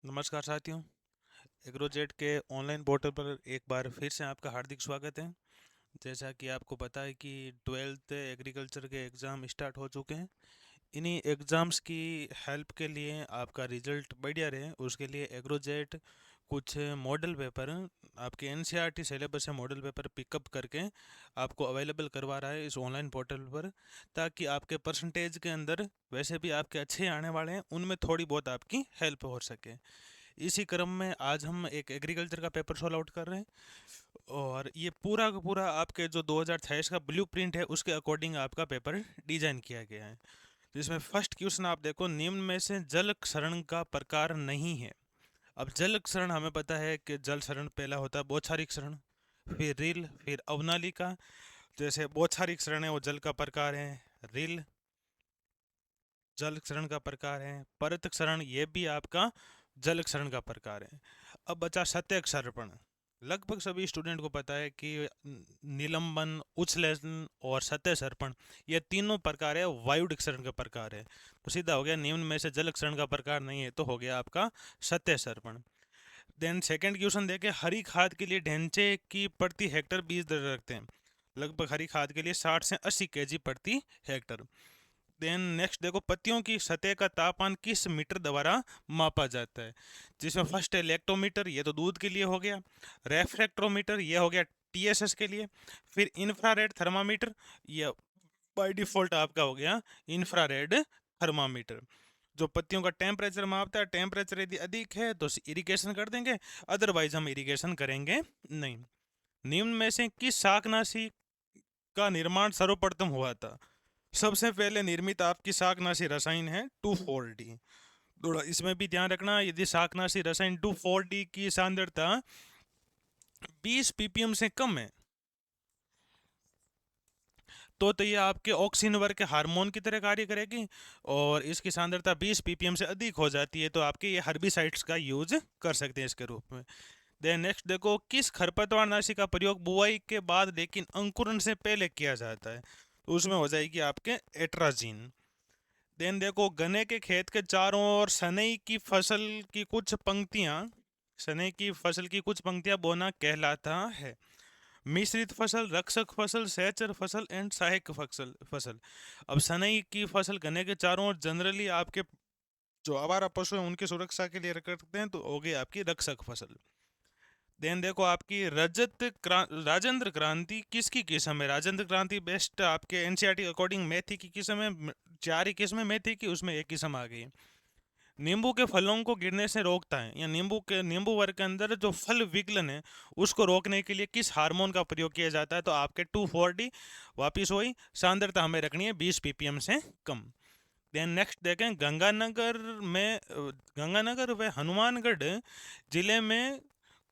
नमस्कार साथियों। एग्रोजेट के ऑनलाइन पोर्टल पर एक बार फिर से आपका हार्दिक स्वागत है। जैसा कि आपको पता है कि 12th एग्रीकल्चर के एग्ज़ाम स्टार्ट हो चुके हैं। इन्हीं एग्ज़ाम्स की हेल्प के लिए आपका रिजल्ट बढ़िया रहे उसके लिए एग्रोजेट कुछ मॉडल पेपर आपके एनसीईआरटी सिलेबस से मॉडल पेपर पिकअप करके आपको अवेलेबल करवा रहा है इस ऑनलाइन पोर्टल पर, ताकि आपके परसेंटेज के अंदर वैसे भी आपके अच्छे आने वाले हैं, उनमें थोड़ी बहुत आपकी हेल्प हो सके। इसी क्रम में आज हम एक एग्रीकल्चर का पेपर सॉल्व आउट कर रहे हैं, और ये पूरा का पूरा आपके जो 2023 का ब्लूप्रिंट है उसके अकॉर्डिंग आपका पेपर डिजाइन किया गया है। जिसमें फर्स्ट क्वेश्चन आप देखो, निम्न में से जल क्षरण का प्रकार नहीं है। अब जल क्षरण हमें पता है कि जल क्षरण पहला होता है बौछारी क्षरण, फिर रील, फिर अवनालिका। जैसे बौछारी क्षरण है वो जल का प्रकार है, रील जल क्षरण का प्रकार है, परत क्षरण ये भी आपका जल क्षरण का प्रकार है। अब बचा सतह क्षरण। लगभग सभी स्टूडेंट को पता है कि निलंबन, उच्छलन और सतह सर्पण ये तीनों प्रकार है वायुड क्षरण का प्रकार है। तो सीधा हो गया, निम्न में से जल क्षरण का प्रकार नहीं है तो हो गया आपका सतह सर्पण। देन सेकंड क्वेश्चन देखे, हरी खाद के लिए ढेंचे की प्रति हेक्टर बीज दर रखते हैं। लगभग हरी खाद के लिए 60 से 80 केजी प्रति हेक्टर। देन नेक्स्ट देखो, पत्तियों की सतह का तापमान किस मीटर द्वारा मापा जाता है। जिसमें फर्स्ट है लेक्टोमीटर, ये तो दूध के लिए हो गया। रेफ्रेक्ट्रोमीटर ये हो गया टीएसएस के लिए। फिर इंफ्रारेड थर्मामीटर, ये बाय डिफॉल्ट आपका हो गया इंफ्रारेड थर्मामीटर, जो पत्तियों का टेम्परेचर मापता है। टेम्परेचर यदि अधिक है तो इरिगेशन कर देंगे, अदरवाइज हम इरिगेशन करेंगे नहीं। निम्न में से किस शाकनाशी का निर्माण सर्वप्रथम हुआ था। सबसे पहले निर्मित आपकी शाकनाशी रसायन है 2,4-D। थोड़ा इसमें भी ध्यान रखना, यदि शाकनाशी रसायन 2,4-D की सांद्रता 20 ppm से कम है तो ये आपके ऑक्सिन वर्ग के हार्मोन की तरह कार्य करेगी, और इसकी सांद्रता 20 ppm से अधिक हो जाती है तो आपके ये हर्बिसाइड्स का यूज कर सकते हैं इसके रूप में। देन नेक्स्ट देखो, किस खरपतवार नाशी का प्रयोग बुआई के बाद लेकिन अंकुरण से पहले किया जाता है। तो उसमें हो जाएगी आपके एट्राजीन। देन देखो, गन्ने के खेत के चारों ओर सनई की फसल की कुछ पंक्तियां, सनई की फसल की कुछ पंक्तियां बोना कहलाता है। मिश्रित फसल, रक्षक फसल, सहचर फसल एंड सहायक फसल। अब सनई की फसल गन्ने के चारों ओर जनरली आपके जो आवारा पशु हैं उनकी सुरक्षा के लिए रखते हैं, तो हो गई आपकी रक्षक फसल। देन देखो, आपकी राजेंद्र क्रांति किसकी किस्म है। राजेंद्र क्रांति बेस्ट आपके एनसीईआरटी अकॉर्डिंग मेथी की किस्म है। चार ही किस्म है मेथी की, उसमें एक किस्म आ गई। नींबू के फलों को गिरने से रोकता है, या नींबू वर्ग के अंदर जो फल विगलन है उसको रोकने के लिए किस हार्मोन का प्रयोग किया जाता है। तो आपके 2,4-D, वापिस वही सांद्रता हमें रखनी है 20 ppm से कम। देन नेक्स्ट देखें, गंगानगर व हनुमानगढ़ जिले में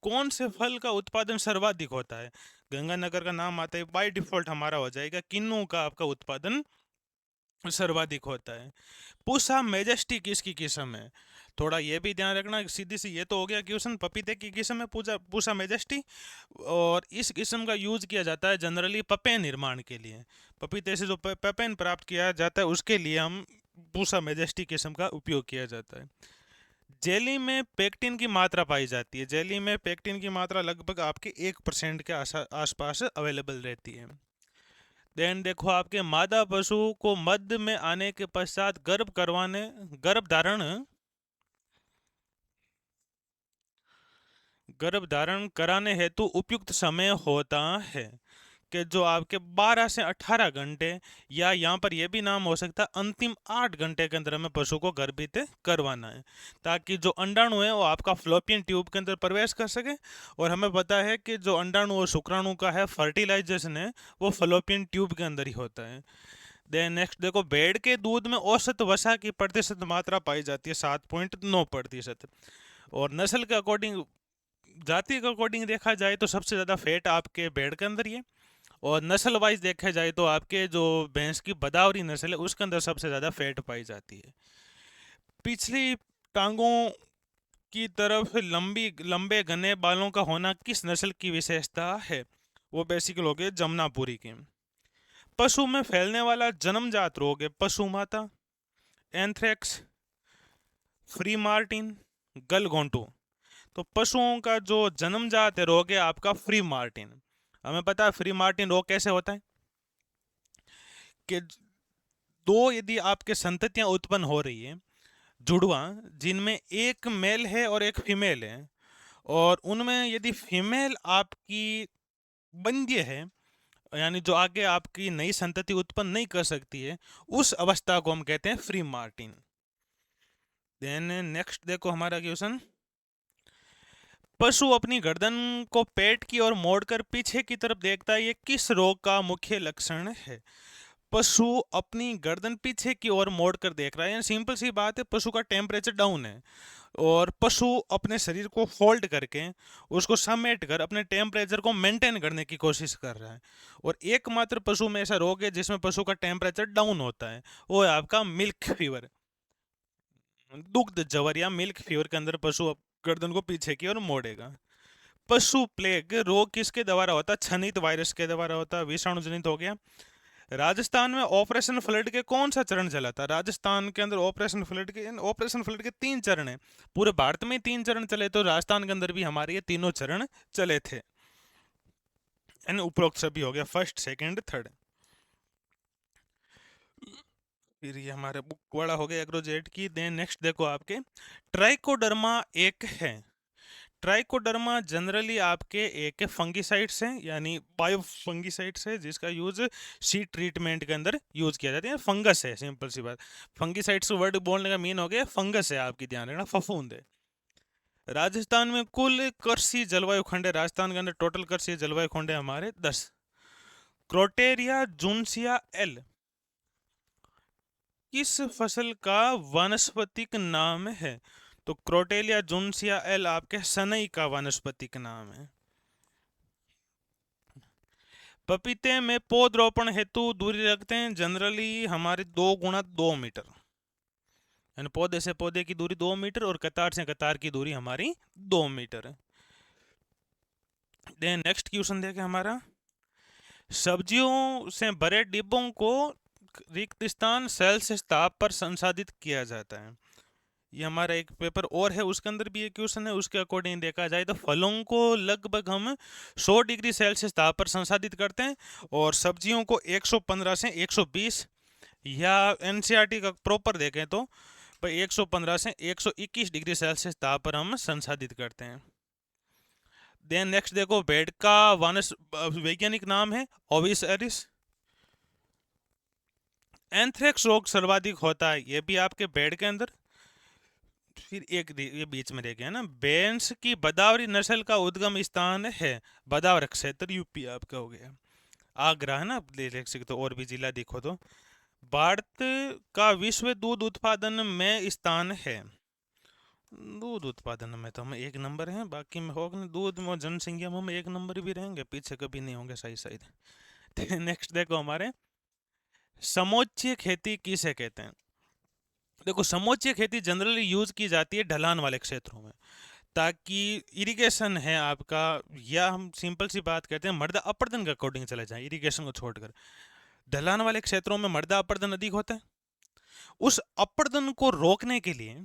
कौन से फल का उत्पादन सर्वाधिक होता है। गंगानगर का नाम आता है, बाय डिफॉल्ट हमारा हो जाएगा किन्नू का आपका उत्पादन सर्वाधिक होता है। पूसा मेजेस्टी किसकी किस्म है। थोड़ा ये भी ध्यान रखना, सीधी सी ये तो हो गया क्वेश्चन, पपीते की किस्म है पूसा मेजेस्टी, और इस किस्म का यूज किया जाता है जनरली पपेन निर्माण के लिए। पपीते से जो पपेन प्राप्त किया जाता है उसके लिए हम पूसा मेजेस्टी किस्म का उपयोग किया जाता है। जेली में पेक्टिन की मात्रा पाई जाती है। जेली में पेक्टिन की मात्रा लगभग आपके 1% के आसपास अवेलेबल रहती है। देन देखो, आपके मादा पशु को मध्य में आने के पश्चात गर्भ धारण कराने हेतु उपयुक्त समय होता है कि जो आपके 12 से 18 घंटे, या यहाँ पर यह भी नाम हो सकता है अंतिम 8 घंटे के अंदर हमें पशु को गर्भित करवाना है, ताकि जो अंडाणु है वो आपका फ्लोपियन ट्यूब के अंदर प्रवेश कर सके। और हमें पता है कि जो अंडाणु और शुक्राणु का है फर्टिलाइजेशन है वो फ्लोपियन ट्यूब के अंदर ही होता है। देन नेक्स्ट देखो, भेड़ के दूध में औसत वसा की प्रतिशत मात्रा पाई जाती है 7.9%। और नस्ल के अकॉर्डिंग, जाति के अकॉर्डिंग देखा जाए तो सबसे ज़्यादा फैट आपके भेड़ के अंदर ही है। और नस्ल वाइज देखा जाए तो आपके जो भैंस की बदावरी नस्ल है उसके अंदर सबसे ज़्यादा फैट पाई जाती है। पिछली टांगों की तरफ लंबे घने बालों का होना किस नस्ल की विशेषता है। वो बेसिकली हो गए जमनापुरी के। पशु में फैलने वाला जन्मजात रोग है पशु माता, एंथ्रेक्स, फ्री मार्टिन, गलघोंटू। तो पशुओं का जो जन्मजात रोग है आपका फ्री मार्टिन। हमें पता है फ्री मार्टिन रोग कैसे होता है कि दो यदि आपके संततियां उत्पन्न हो रही है, जुड़वा, जिनमें एक मेल है और एक फीमेल है, और उनमें यदि फीमेल आपकी बंध्य है, यानी जो आगे आपकी नई संतति उत्पन्न नहीं कर सकती है, उस अवस्था को हम कहते हैं फ्री मार्टिन। देन नेक्स्ट देखो हमारा क्वेश्चन, पशु अपनी गर्दन को पेट की ओर मोड़कर पीछे की तरफ देखता है, ये किस रोग का मुख्य लक्षण है? पशु अपनी गर्दन पीछे की ओर मोड़कर देख रहा है, यानी सिंपल सी बात है, पशु का टेम्परेचर डाउन है और पशु अपने शरीर को फोल्ड करके उसको समेट कर अपने टेम्परेचर को मेंटेन करने की कोशिश कर रहा है। और एकमात्र पशु में ऐसा रोग है जिसमें पशु का टेम्परेचर डाउन होता है, वो है आपका मिल्क फीवर, दुग्ध जवर या मिल्क फीवर के अंदर पशु गर्दन को पीछे की ओर मोड़ेगा। पशु प्लेग रोग किसके द्वारा होता है? क्षनित वायरस के द्वारा होता है, विषाणु जनित हो गया। राजस्थान में ऑपरेशन फ्लड के कौन सा चरण चला था? राजस्थान के अंदर ऑपरेशन फ्लड के 3 चरण है। पूरे भारत में 3 चरण चले, तो राजस्थान के अंदर भी हमारे ये तीनों चरण चले थे। उपरोक्त सभी हो गया, फर्स्ट सेकंड थर्ड। फिर ये हमारे बुक वाला हो गया एग्रोजेट की। देन नेक्स्ट देखो आपके ट्राइकोडर्मा एक है। ट्राइकोडर्मा जनरली आपके एक फंगिसाइड्स हैं, यानी बायो फंगिसाइड्स है, जिसका यूज सीड ट्रीटमेंट के अंदर यूज किया जाता है। फंगस है, सिंपल सी बात। फंगिसाइड्स वर्ड बोलने का मीन हो गया फंगस है, आपकी ध्यान रखना, फफूंद है। राजस्थान में कुल कृषि जलवायु खंड है, राजस्थान के अंदर टोटल कृषि जलवायु खंड है हमारे 10। क्रोटेरिया जुनसिया एल किस फसल का वानस्पतिक नाम है? तो क्रोटेलिया जुनसिया एल आपके सनई का वानस्पतिक नाम है। पपीते में पौधरोपण हेतु दूरी रखते हैं जनरली हमारे 2 × 2 मीटर, यानी पौधे से पौधे की दूरी 2 मीटर और कतार से कतार की दूरी हमारी 2 मीटर है। देन नेक्स्ट क्वेश्चन देखें हमारा, सब्जियों से भरे डिब्बों को रिक्त स्थान सेल्सियस ताप पर संसाधित किया जाता है। ये हमारा एक पेपर और है, उसके अंदर भी एक क्वेश्चन है। उसके अकॉर्डिंग देखा जाए तो फलों को लगभग हम 100 डिग्री सेल्सियस ताप पर संसाधित करते हैं, और सब्जियों को 115 से 120, या एनसीईआरटी का प्रॉपर देखें तो भाई 115 से 121 डिग्री सेल्सियस ताप पर हम संसाधित करते हैं। देन नेक्स्ट देखो, भेड़ का वानस वैज्ञानिक नाम है ओविस एरिस। एंथ्रेक्स रोग सर्वाधिक होता है, ये भी आपके भेड़ के अंदर। फिर एक ये बीच में देखे ना, बेंस की बदावरी नस्ल का उद्गम स्थान है बदावर क्षेत्र, यूपी आपका हो गया। आगरा है ना, आप देख सकते हो, और भी जिला देखो तो। भारत का विश्व दूध उत्पादन में स्थान है। दूध उत्पादन में तो हम 1 नंबर हैं, बाकी में होगा दूध में जनसंख्या में हम 1 नंबर भी रहेंगे, पीछे कभी नहीं होंगे सही सही। नेक्स्ट देखो हमारे, समोच्चीय खेती किसे कहते हैं? देखो, समोच्चीय खेती जनरली यूज की जाती है ढलान वाले क्षेत्रों में, ताकि इरिगेशन है आपका, या हम सिंपल सी बात करते हैं मृदा अपरदन के अकॉर्डिंग चले जाएं, इरिगेशन को छोड़कर। ढलान वाले क्षेत्रों में मृदा अपरदन अधिक होता है, उस अपरदन को रोकने के लिए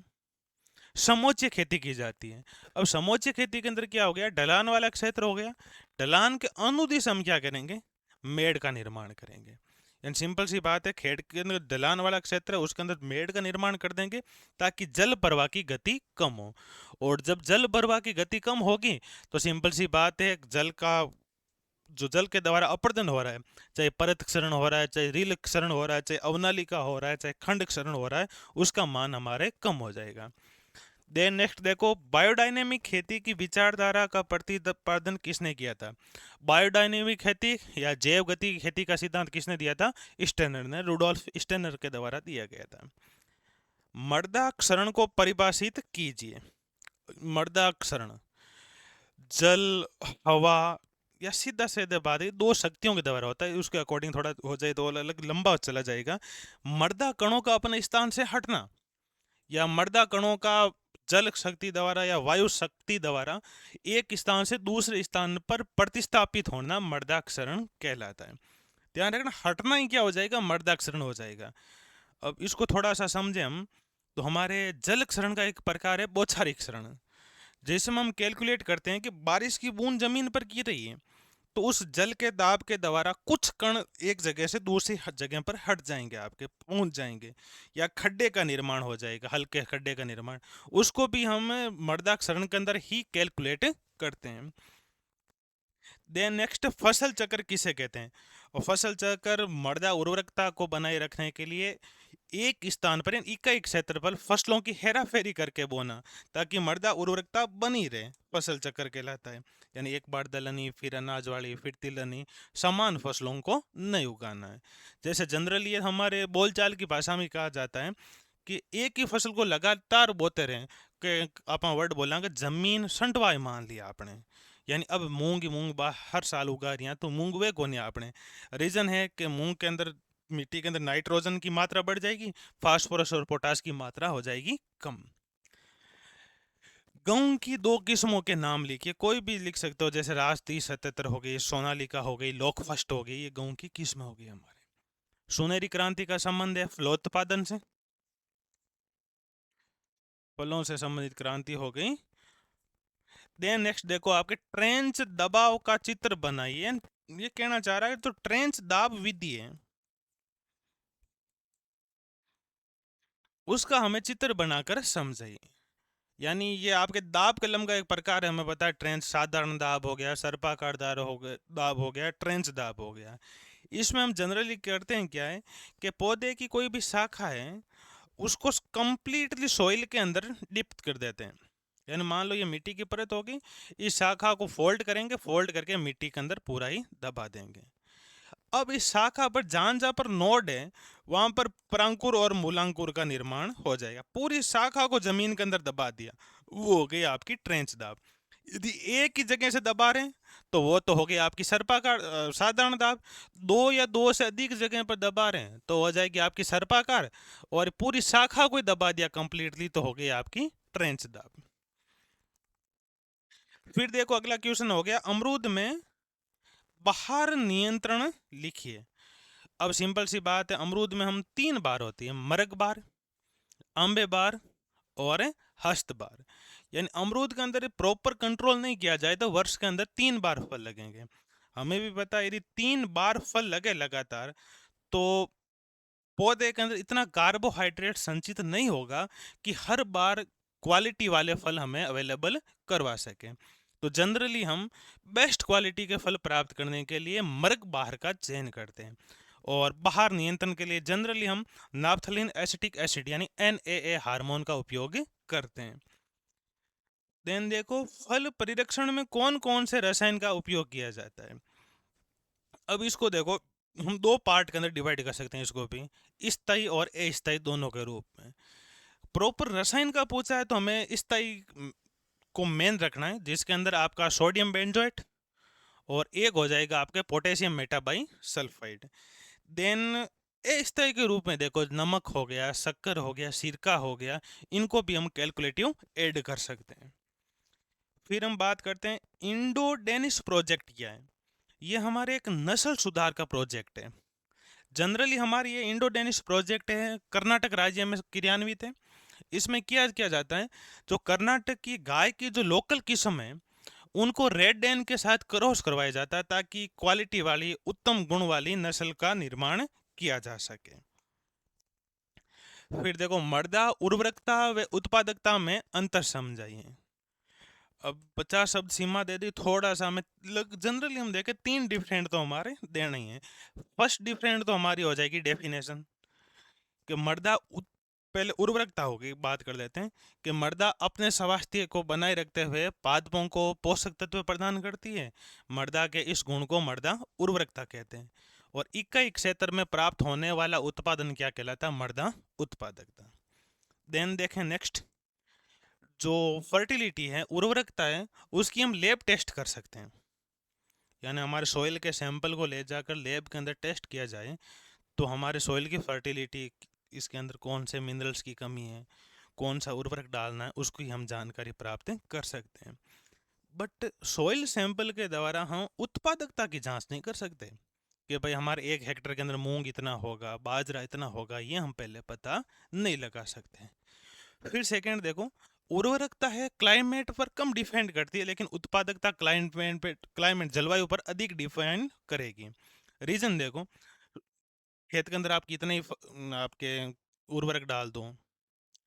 समोच्च खेती की जाती है। अब समोच्च खेती के अंदर क्या हो गया, ढलान वाला क्षेत्र हो गया, ढलान के अनुदिश हम क्या करेंगे, मेड़ का निर्माण करेंगे। यानी सिंपल सी बात है, खेड़ के अंदर ढलान वाला क्षेत्र है, उसके अंदर मेड़ का निर्माण कर देंगे ताकि जल प्रवाह की गति कम हो। और जब जल प्रवाह की गति कम होगी तो सिंपल सी बात है, जल का जो जल के द्वारा अपरदन हो रहा है, चाहे परत क्षरण हो रहा है, चाहे रील क्षरण हो रहा है, चाहे अवनालिका हो रहा है, चाहे खंड क्षरण हो रहा है, उसका मान हमारे कम हो जाएगा। देन नेक्स्ट देखो, बायोडायनेमिक खेती की विचारधारा का प्रतिपादन किसने किया था? बायोडायनेमिक खेती या जैव गति की खेती का सिद्धांत किसने दिया था? स्टेनर ने, रुडोल्फ स्टेनर के द्वारा दिया गया था। मृदा क्षरण को परिभाषित कीजिए। मृदा क्षरण जल, हवा, या सीधा सीधे बात है 2 शक्तियों के द्वारा होता है, उसके अकॉर्डिंग थोड़ा हो जाए तो अलग लंबा चला जाएगा। मृदा कणों का अपने स्थान से हटना, या मृदा कणों का जल शक्ति द्वारा या वायु शक्ति द्वारा एक स्थान से दूसरे स्थान पर प्रतिस्थापित होना मृदाक्षरण कहलाता है। ध्यान रखना, हटना ही क्या हो जाएगा, मृदाक्षरण हो जाएगा। अब इसको थोड़ा सा समझे हम तो हमारे जल क्षरण का एक प्रकार है बौछारी क्षरण। जैसे हम कैलकुलेट करते हैं कि बारिश की बूंद जमीन पर गिर रही है, तो उस जल के दाब के द्वारा कुछ कण एक जगह से दूसरी जगह पर हट जाएंगे, आपके पहुंच जाएंगे, या खड्डे का निर्माण हो जाएगा, हल्के खड्डे का निर्माण। उसको भी हम मृदा क्षरण के अंदर ही कैलकुलेट करते हैं। देन नेक्स्ट, फसल चक्र किसे कहते हैं? और फसल चक्र मृदा उर्वरकता को बनाए रखने के लिए एक स्थान पर यानी इकाई क्षेत्रफल फसलों की हेराफेरी करके बोना, ताकि मृदा उर्वरकता बनी रहे, फसल चक्र कहलाता है। यानी एक बार दलहनी, फिर अनाज वाली, फिर तिलहनी, समान फसलों को नहीं उगाना है। जैसे जनरली हमारे बोलचाल की भाषा में कहा जाता है कि एक ही फसल को लगातार बोते रहें, कि आप वर्ड बोला कि जमीन संटवाए मान लिया आपने, यानी अब मूंग ही मूंग हर साल उगा रही हैं, तो मूंग वे कोने आपने। रीजन है कि मूंग के अंदर, मिट्टी के अंदर नाइट्रोजन की मात्रा बढ़ जाएगी, फास्फोरस और पोटास की मात्रा हो जाएगी कम। गेहूं की दो किस्मों के नाम लिखिए, कोई भी लिख सकते हो, जैसे राज 3077 हो गई, सोनालिका हो गई, लोकफस्ट हो गई, ये गेहूं की किस्म हो गई हमारे। सुनहरी क्रांति का संबंध है फलोत्पादन से, फलों से संबंधित क्रांति हो गई। देन नेक्स्ट देखो, आपके ट्रेंच दबाव का चित्र बनाइए। ये कहना चाह रहा है तो ट्रेंच दाब विधि है, उसका हमें चित्र बनाकर समझाइए। यानी ये आपके दाब कलम का एक प्रकार है, हमें पता है, ट्रेंच साधारण दाब हो गया, सर्पाकार दाब हो गया, ट्रेंच दाब हो गया। इसमें हम जनरली करते हैं क्या है कि पौधे की कोई भी शाखा है, उसको कंप्लीटली सॉइल के अंदर डिप कर देते हैं। यानी मान लो ये मिट्टी की परत होगी, इस शाखा को फोल्ड करेंगे, फोल्ड करके मिट्टी के अंदर पूरा ही दबा देंगे। अब इस शाखा पर जहां जहां पर नोड है, वहां पर परांकुर और मूलांकुर का निर्माण हो जाएगा। पूरी शाखा को जमीन के अंदर दबा दिया, वो हो गई आपकी ट्रेंच दाब। यदि एक ही जगह से दबा रहे हैं, तो वो तो हो गई आपकी सर्पाकार साधारण दाब। दो या दो से अधिक जगह पर दबा रहे हैं, तो हो जाएगी आपकी सर्पाकार। और पूरी शाखा को ही दबा दिया कंप्लीटली, तो हो गई आपकी ट्रेंच दाब। फिर देखो अगला क्वेश्चन हो गया, अमरूद में बाहर नियंत्रण लिखिए। अब सिंपल सी बात है, अमरूद में हम तीन बार होती है, मरग बार, आंबे बार और हस्त बार। यानी अमरूद के अंदर प्रॉपर कंट्रोल नहीं किया जाए तो वर्ष के अंदर तीन बार फल लगेंगे। हमें भी पता है, यदि तीन बार फल लगे लगातार, तो पौधे के अंदर इतना कार्बोहाइड्रेट संचित नहीं होगा कि हर बार क्वालिटी वाले फल हमें अवेलेबल करवा सके। तो जनरली हम बेस्ट क्वालिटी के फल प्राप्त करने के लिए मर्ग बाहर का चयन करते हैं। और बाहर नियंत्रण के लिए जनरली हम नाफ्थलीन एसिटिक एसिड यानी NAA हार्मोन का उपयोग करते हैं। देन देखो, फल परिरक्षण में कौन कौन से रसायन का उपयोग किया जाता है। अब इसको देखो, हम दो पार्ट के अंदर डिवाइड कर सकते हैं इसको भी, स्थायी और अस्थायी दोनों के रूप में। प्रॉपर रसायन का पूछा है तो हमें स्थायी को मेन रखना है, जिसके अंदर आपका सोडियम बेंजोएट और एक हो जाएगा आपके पोटेशियम मेटाबाई सल्फाइड। देन अस्थायी के रूप में देखो, नमक हो गया, शक्कर हो गया, सिरका हो गया, इनको भी हम कैलकुलेटिव ऐड कर सकते हैं। फिर हम बात करते हैं इंडो डेनिस प्रोजेक्ट क्या है। ये हमारे एक नस्ल सुधार का प्रोजेक्ट है। जनरली हमारी ये इंडो डेनिस प्रोजेक्ट है, कर्नाटक राज्य में क्रियान्वित है। इसमें क्या किया जाता है, जो कर्नाटक की गाय की जो लोकल किस्म है, उनको रेड डेन के साथ क्रॉस करवाया जाता है, ताकि क्वालिटी वाली उत्तम गुण वाली नस्ल का निर्माण किया जा सके। फिर देखो, मृदा उर्वरकता व उत्पादकता में अंतर समझाइए। अब 50 शब्द सीमा दे दी, थोड़ा सा हमें जनरली हम देखें तीन डिफरेंट तो हमारे देने ही है। फर्स्ट डिफरेंट तो हमारी हो जाएगी डेफिनेशन, कि पहले उर्वरकता होगी, बात कर लेते हैं कि मृदा अपने स्वास्थ्य को बनाए रखते हुए पादपों को पोषक तत्व प्रदान करती है। मृदा के इस गुण को मृदा उर्वरकता कहते हैं। और इकाई क्षेत्र में प्राप्त होने वाला उत्पादन क्या कहलाता है? मृदा उत्पादकता। देन देखें नेक्स्ट, जो फर्टिलिटी है, उर्वरकता है, उसकी हम लैब टेस्ट कर सकते हैं। यानी हमारे सॉइल के सैंपल को ले जाकर लैब के अंदर टेस्ट किया जाए, तो हमारे सॉइल की फर्टिलिटी, इसके अंदर कौन से मिनरल्स की कमी है, कौन सा उर्वरक डालना है, उसकी हम जानकारी प्राप्त कर सकते हैं। बट सॉइल सैंपल के द्वारा हम उत्पादकता की जांच नहीं कर सकते कि भाई हमारे 1 हेक्टेयर के अंदर मूंग इतना होगा, बाजरा इतना होगा, ये हम पहले पता नहीं लगा सकते। फिर सेकंड देखो, उर्वरकता है क्लाइमेट पर कम डिपेंड करती है, लेकिन उत्पादकता क्लाइमेट जलवायु पर अधिक डिपेंड करेगी। रीजन देखो, खेत के अंदर आप कितने ही आपके उर्वरक डाल दो,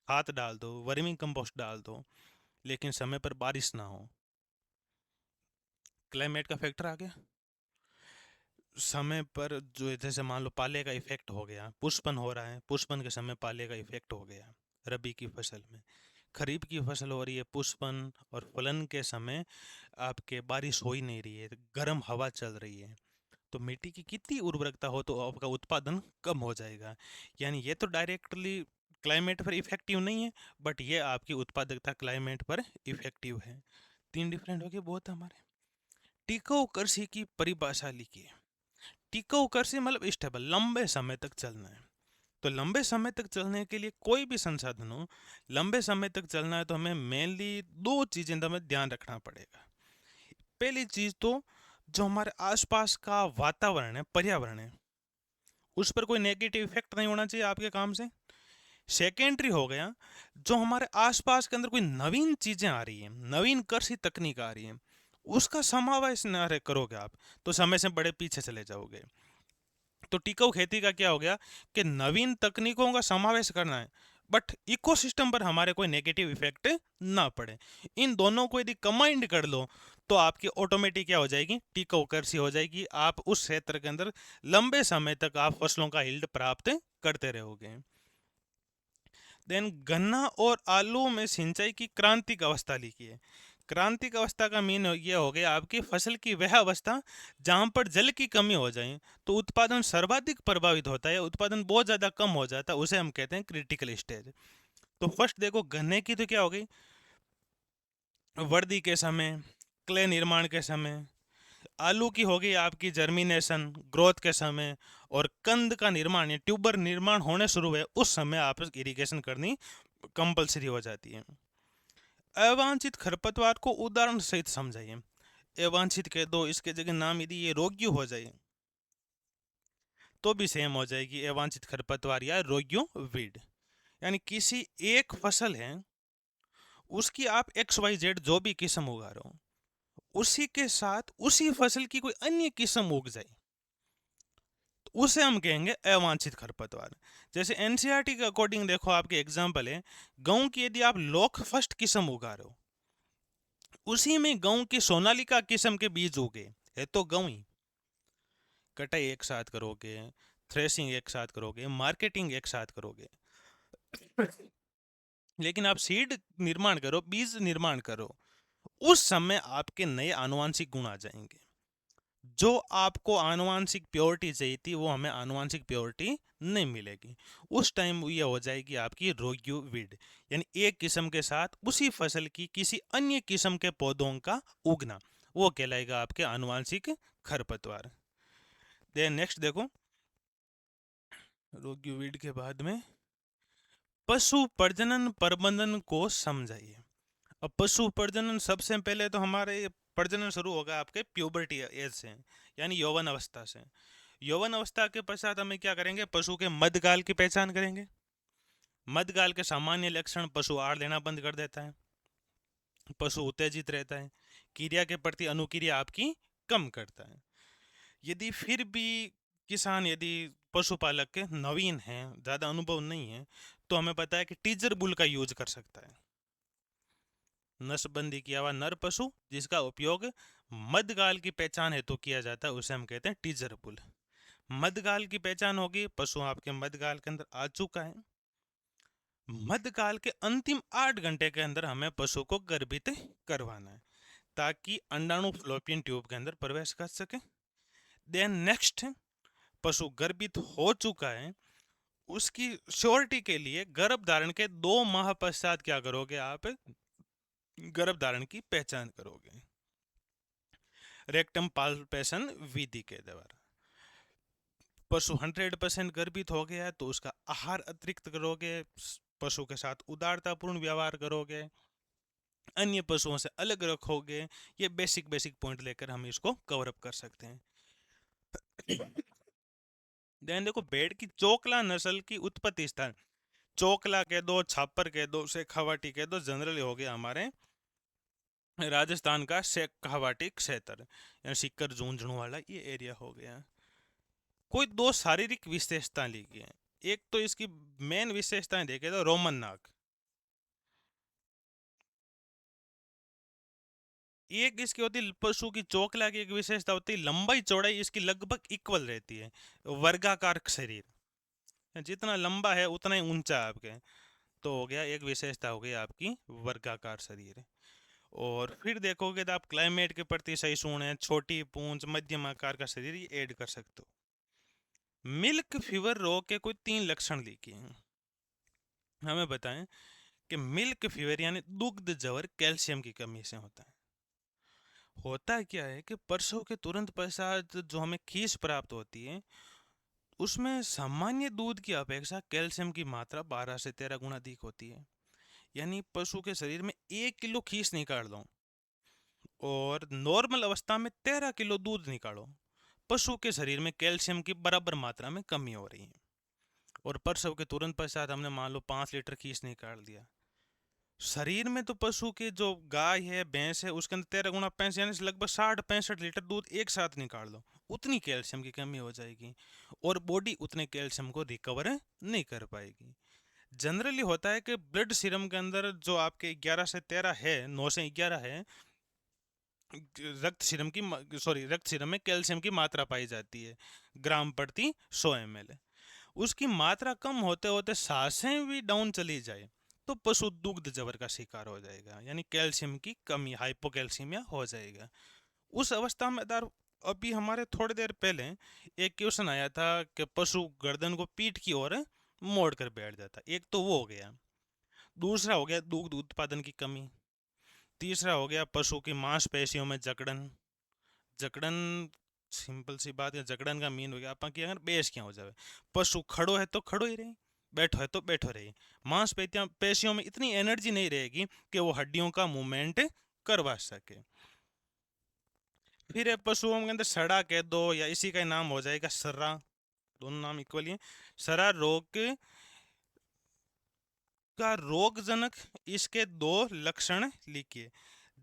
खाद डाल दो, वर्मिंग कंपोस्ट डाल दो, लेकिन समय पर बारिश ना हो, क्लाइमेट का फैक्टर आ गया। समय पर जो जैसे मान लो पाले का इफेक्ट हो गया, पुष्पन हो रहा है, पुष्पन के समय पाले का इफेक्ट हो गया रबी की फसल में। खरीफ की फसल हो रही है, पुष्पन और फलन के समय आपके बारिश हो ही नहीं रही है, गर्म हवा चल रही है, तो मिट्टी की कितनी उर्वरकता हो तो आपका उत्पादन कम हो जाएगा। यानी ये तो डायरेक्टली क्लाइमेट पर इफेक्टिव नहीं है, बट ये आपकी उत्पादकता क्लाइमेट पर इफेक्टिव है। तीन डिफरेंट हो गए बहुत हमारे। टिकाऊ कृषि की परिभाषा लिखिए। टिकाऊ कृषि मतलब स्टेबल, लंबे समय तक चलना है। तो लंबे समय तक चलने के लिए कोई भी संसाधन हो, लंबे समय तक चलना है तो हमें मेनली दो चीजें हमें ध्यान रखना पड़ेगा। पहली चीज तो जो हमारे आसपास का वातावरण है, पर्यावरण है, उस पर कोई नेगेटिव इफेक्ट नहीं होना चाहिए आपके काम से। सेकेंडरी हो गया, जो हमारे आसपास के अंदर कोई नवीन चीजें आ रही हैं, नवीन कृषि तकनीक आ रही है, उसका समावेश न करोगे आप तो समय से बड़े पीछे चले जाओगे। तो टिकाऊ खेती का क्या हो गया कि नवीन तकनीकों का समावेश करना है, बट इकोसिस्टम पर हमारे कोई नेगेटिव इफेक्ट ना पड़े। इन दोनों को यदि कंबाइंड कर लो तो आपकी ऑटोमेटिक क्या हो जाएगी, टिकाऊ कृषि हो जाएगी। आप उस क्षेत्र के अंदर लंबे समय तक आप फसलों का यील्ड प्राप्त करते रहोगे। देन गन्ना और आलू में सिंचाई की क्रांतिक अवस्था लिखी है। क्रांतिक अवस्था का मीन ये हो गया आपकी फसल की वह अवस्था जहां पर जल की कमी हो जाए तो उत्पादन सर्वाधिक प्रभावित होता है, उत्पादन बहुत ज्यादा कम हो जाता है, उसे हम कहते हैं क्रिटिकल स्टेज। तो फर्स्ट देखो गन्ने की तो क्या हो गई, वर्दी के समय, क्ले निर्माण के समय। आलू की होगी आपकी जर्मिनेशन, ग्रोथ के समय। और कंद का निर्माण या ट्यूबर निर्माण होने शुरू हुए उस समय आप इरिगेशन करनी कंपलसरी हो जाती है। अवांछित खरपतवार को उदाहरण सहित समझाइए। अवांछित कह दो, इसके जगह नाम यदि ये रोग्यु हो जाए तो भी सेम हो जाएगी, अवांछित खरपतवार या रोग्यु वीड। यानी किसी एक फसल है, उसकी आप एक्स वाई जेड जो भी किस्म उगा रहे हो, उसी के साथ उसी फसल की कोई अन्य किस्म उग जाए तो उसे हम कहेंगे अवांछित खरपतवार। जैसे एनसीईआरटी के अकॉर्डिंग देखो, आपके एग्जाम्पल है गेहूं की, यदि आप लोक फर्स्ट किस्म उगा रहे हो, उसी में गेहूं की सोनालिका किस्म के बीज उगे है तो गेहूं ही, कटाई एक साथ करोगे, थ्रेसिंग एक साथ करोगे, मार्केटिंग एक साथ करोगे, लेकिन आप सीड निर्माण करो, बीज निर्माण करो, उस समय आपके नए आनुवंशिक गुण आ जाएंगे। जो आपको आनुवंशिक प्योरिटी चाहिए थी वो हमें आनुवंशिक प्योरिटी नहीं मिलेगी। उस टाइम ये हो जाएगी आपकी रोग्यू वीड, यानी एक किस्म के साथ उसी फसल की किसी अन्य किस्म के पौधों का उगना, वो कहलाएगा आपके आनुवंशिक खरपतवार। देन नेक्स्ट देखो, रोग्यू वीड के बाद में पशु प्रजनन प्रबंधन को समझाइए। अब पशु प्रजनन सबसे पहले तो हमारे प्रजनन शुरू होगा आपके प्यूबर्टी एज से, यानी यौवन अवस्था से। यौवन अवस्था के पश्चात हमें क्या करेंगे, पशु के मध्यकाल की पहचान करेंगे। मध्यकाल के सामान्य लक्षण, पशु आहार लेना बंद कर देता है, पशु उत्तेजित रहता है, क्रिया के प्रति अनुक्रिया आपकी कम करता है। यदि फिर भी किसान, यदि पशुपालक के नवीन हैं, ज़्यादा अनुभव नहीं है, तो हमें पता है कि टीजर बुल का यूज कर सकता है। नसबंदी किया हुआ नर पशु जिसका उपयोग मध्यकाल की पहचान हेतु किया जाता है, उसे हम कहते हैं टीजर बुल। मध्यकाल की पहचान होगी, पशु आपके मध्यकाल के अंदर आ चुका है। मध्यकाल के अंतिम 8 घंटे के अंदर हमें पशु को गर्भित करवाना है ताकि अंडाणु फ्लोपियन ट्यूब के अंदर प्रवेश कर सके। देन नेक्स्ट, पशु गर्भित हो चुका है, उसकी श्योरिटी के लिए गर्भ धारण के 2 माह पश्चात क्या करोगे, आप गर्भ धारण की पहचान करोगे रेक्टम पाल्पेशन विधि के द्वारा। पशु 100% गर्भित हो गया है तो उसका आहार अतिरिक्त करोगे, पशु के साथ उदारतापूर्ण व्यवहार करोगे, अन्य पशुओं से अलग रखोगे। ये बेसिक बेसिक पॉइंट लेकर हम इसको कवर अप कर सकते हैं। देन देखो, भेड़ की चोकला नस्ल की उत्पत्ति स्थान। चोकला कह दो, छापर कह दो, शेखावाटी कह दो, जनरली हो गया हमारे राजस्थान का शेखावाटी क्षेत्र, यानी सीकर झुंझुनू वाला ये एरिया हो गया। कोई दो शारीरिक विशेषताएं लिखी हैं। एक तो इसकी मेन विशेषताएं देखे तो रोमन नाक, एक इसकी होती पशु की चोकला की एक विशेषता होती है लंबाई चौड़ाई इसकी लगभग इक्वल रहती है, वर्गाकार शरीर, जितना लंबा है उतना ही ऊंचा आपके, तो हो गया एक विशेषता हो गई आपकी वर्गाकार शरीर। और फिर देखोगे तो आप क्लाइमेट के प्रति सहिष्णु है, छोटी पूंछ, मध्यम आकार का शरीर, ये ऐड कर सकते हो। मिल्क फीवर रोग के कोई 3 लक्षण लिखे हैं, हमें बताएं कि मिल्क फीवर यानी दुग्ध जवर कैल्शियम की कमी से होता है। होता क्या है कि प्रसव के तुरंत पश्चात जो हमें खीस प्राप्त होती है उसमें सामान्य दूध की अपेक्षा कैल्शियम की मात्रा 12 से 13 गुना अधिक होती है। यानी पशु के शरीर में 1 किलो खीस निकाल दो और नॉर्मल अवस्था में 13 किलो दूध निकालो, पशु के शरीर में कैल्शियम की बराबर मात्रा में कमी हो रही है। और प्रसव के तुरंत पश्चात हमने मान लो 5 लीटर खीस निकाल दिया, शरीर में तो पशु की जो गाय है भैंस है उसके अंदर 13 गुना 65 यानी लगभग 60-65 लीटर दूध एक साथ निकाल दो, उतनी कैल्शियम की कमी हो जाएगी और बॉडी उतने कैल्शियम को रिकवर नहीं कर पाएगी। जनरली होता है कि ब्लड सीरम के अंदर जो आपके 11 से 13 है, 9 से 11 है, रक्त सीरम में कैल्शियम की मात्रा पाई जाती है ग्राम प्रति 100 ml। उसकी मात्रा कम होते होते सांसें भी डाउन चली जाए तो पशु दुग्ध जबर का शिकार हो जाएगा, यानी कैल्शियम की कमी, हाइपोकैल्सीमिया हो जाएगा। उस अवस्था में अगर अभी हमारे थोड़ी देर पहले एक क्वेश्चन आया था कि पशु गर्दन को पीठ की ओर मोड़ कर बैठ जाता, एक तो वो हो गया। दूसरा हो गया दुग्ध उत्पादन की कमी। तीसरा हो गया पशु की मांसपेशियों में जकड़न। जकड़न सिंपल सी बात है, जकड़न का मीन हो गया अपन की अगर बेस क्या हो जाए, पशु खड़ो है तो खड़ो ही रहे, बैठो है तो बैठो रहे, मांसपेशियों पेशियों में इतनी एनर्जी नहीं रहेगी कि वो हड्डियों का मूवमेंट करवा सके। फिर है पशुओं के अंदर सड़ा कह दो या इसी का नाम हो जाएगा सर्रा, दोनों नाम इक्वली है। सर्रा रोग का रोगजनक इसके 2 लक्षण लिखिए।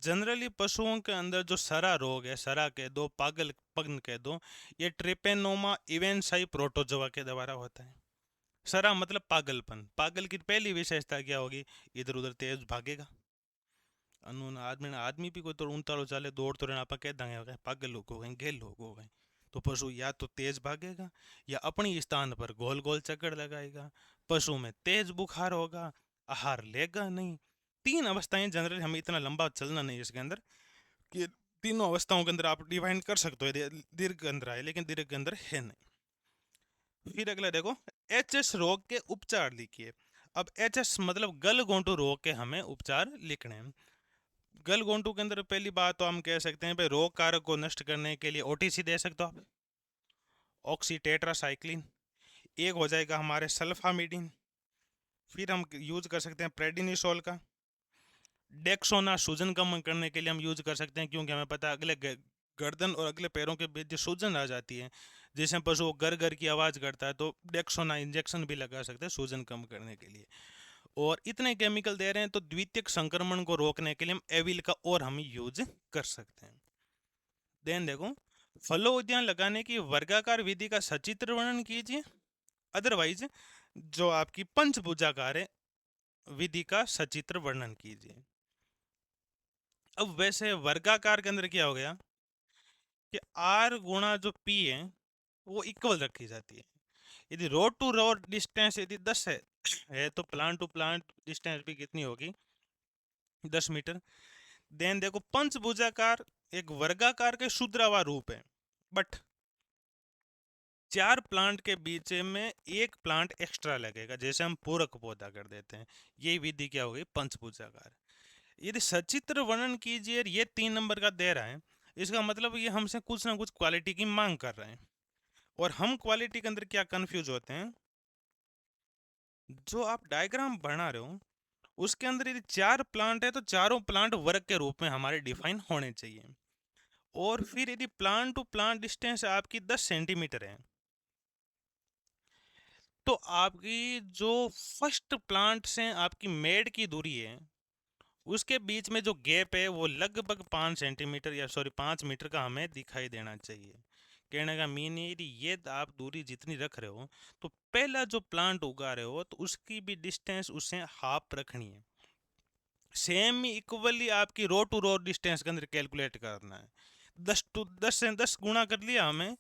जनरली पशुओं के अंदर जो सरा रोग है, सरा कह दो, पागलपन कह दो, ये ट्रिपेनोमा इवेंसाई प्रोटोजोआ के द्वारा होता है। सरा मतलब पागलपन, पागल की पहली विशेषता क्या होगी, इधर उधर तेज भागेगा। अनून आदमी आदमी भी कोई तो उनतालो चाले दौड़ तो रहना, आप कह देंगे पागल लोग हो गए, गेल लोग हो गए। तो पशु या तो तेज भागेगा या अपनी स्थान पर गोल गोल चक्कर लगाएगा, पशु में तेज बुखार होगा, आहार लेगा नहीं। 3 अवस्थाएं जनरली, हमें इतना लंबा चलना नहीं इसके अंदर कि तीनों अवस्थाओं के अंदर आप डिवाइन कर सकते हो, दीर्घ के अंदर आए लेकिन दीर्घ के अंदर है नहीं। फिर अगला देखो एचएस रोग के उपचार लिखिए। अब एचएस मतलब गलघोंटू रोग के हमें उपचार लिखने हैं। गलघोंटू के अंदर पहली बात तो हम कह सकते हैं भाई रोग कारक को नष्ट करने के लिए ओटीसी दे सकते हो आप, ऑक्सीटेट्रासाइक्लिन। एक हो जाएगा हमारे सल्फामिडिन। फिर हम यूज कर सकते हैं प्रेडिनिसोल का। डेक्सोना सूजन कम करने के लिए हम यूज कर सकते हैं, क्योंकि हमें पता है अगले गर्दन और अगले पैरों के बीच जो सूजन आ जाती है, जिसमें पशु गर गर की आवाज़ करता है, तो डेक्सोना इंजेक्शन भी लगा सकते हैं सूजन कम करने के लिए। और इतने केमिकल दे रहे हैं तो द्वितीयक संक्रमण को रोकने के लिए हम एविल का और हम यूज कर सकते हैं। देन देखो फलों उद्यान लगाने की वर्गाकार विधि का सचित्र वर्णन कीजिए। अदरवाइज जो आपकी पंचभुजाकार है विधि का सचित्र वर्णन कीजिए। अब वैसे वर्गाकार के अंदर क्या हो गया कि आर गुणा जो पी है वो इक्वल रखी जाती है। यदि रोड टू रोड डिस्टेंस यदि 10 है तो प्लांट टू प्लांट डिस्टेंस भी कितनी होगी, 10 मीटर। देन देखो पंचभुजाकार एक वर्गाकार के शुद्रावा रूप है, बट 4 प्लांट के बीच में एक प्लांट एक्स्ट्रा लगेगा, जैसे हम पूरक पौधा कर देते हैं। ये विधि क्या हो गई पंचभुजाकार। यदि सचित्र वर्णन कीजिए, ये 3 नंबर का दे रहा है, इसका मतलब ये हमसे कुछ ना कुछ क्वालिटी की मांग कर रहे हैं। और हम क्वालिटी के अंदर क्या कंफ्यूज होते हैं, जो आप डायग्राम बना रहे हो उसके अंदर यदि 4 प्लांट है तो चारों प्लांट वर्ग के रूप में हमारे डिफाइन होने चाहिए। और फिर यदि प्लांट टू प्लांट डिस्टेंस आपकी 10 सेंटीमीटर है तो आपकी जो फर्स्ट प्लांट से आपकी मेड की दूरी है, उसके बीच में जो गैप है वो लगभग 5 सेंटीमीटर या सॉरी 5 मीटर का हमें दिखाई देना चाहिए। कहने का मीन ये आप दूरी जितनी रख रहे हो, तो पहला जो प्लांट उगा रहे हो तो उसकी भी डिस्टेंस उससे हाफ रखनी है। सेम ही इक्वली आपकी रो टू रो डिस्टेंस के अंदर कैलकुलेट करना है। 10 से 10 गुणा कर लिया हमें,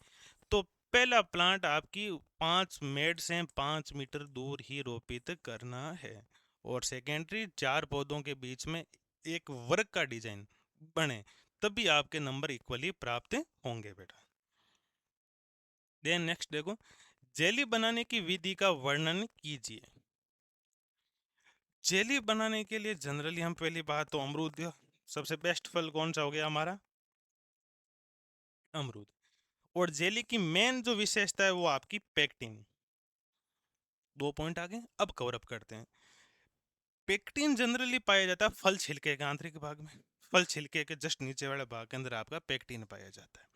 तो पहला प्लांट आपकी 5 मेड से 5 मीटर दूर ही रोपित करना है। और सेकेंडरी 4 पौधों के बीच में एक वर्ग का डिजाइन बने, तभी आपके नंबर इक्वली प्राप्त होंगे बेटा। देन नेक्स्ट देखो, जेली बनाने की विधि का वर्णन कीजिए। जेली बनाने के लिए जनरली हम पहली बात तो अमरूद, सबसे बेस्ट फल कौन सा हो गया हमारा, अमरूद। और जेली की मेन जो विशेषता है वो आपकी पेक्टिन। 2 पॉइंट आगे अब कवर अप करते हैं। पेक्टिन जनरली पाया जाता है फल छिलके के आंतरिक भाग में, फल छिलके के जस्ट नीचे वाले भाग के अंदर आपका पेक्टिन पाया जाता है।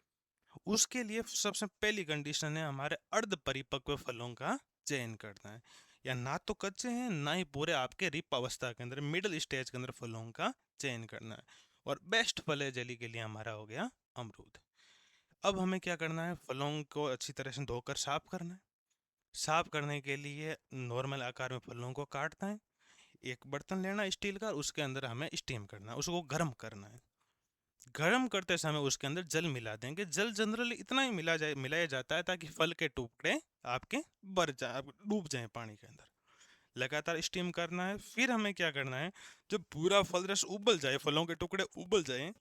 उसके लिए सबसे पहली कंडीशन है हमारे अर्ध परिपक्व फलों का चयन करना है, या ना तो कच्चे हैं ना ही पूरे आपके रिप अवस्था के अंदर, मिडिल स्टेज के अंदर फलों का चयन करना है। और बेस्ट फल है जेली के लिए हमारा हो गया अमरूद। अब हमें क्या करना है, फलों को अच्छी तरह से धोकर साफ करना है। साफ करने के लिए नॉर्मल आकार में फलों को काटना है। एक बर्तन लेना स्टील का, उसके अंदर हमें स्टीम करना है, उसको गर्म करना है। गर्म करते समय उसके अंदर जल मिला देंगे। जल जनरली इतना ही मिलाया जाता है ताकि फल के टुकड़े आपके बर जाए, डूब जाएं पानी के अंदर। लगातार स्टीम करना है। फिर हमें क्या करना है, जब पूरा फल रस उबल जाए, फलों के टुकड़े उबल जाए,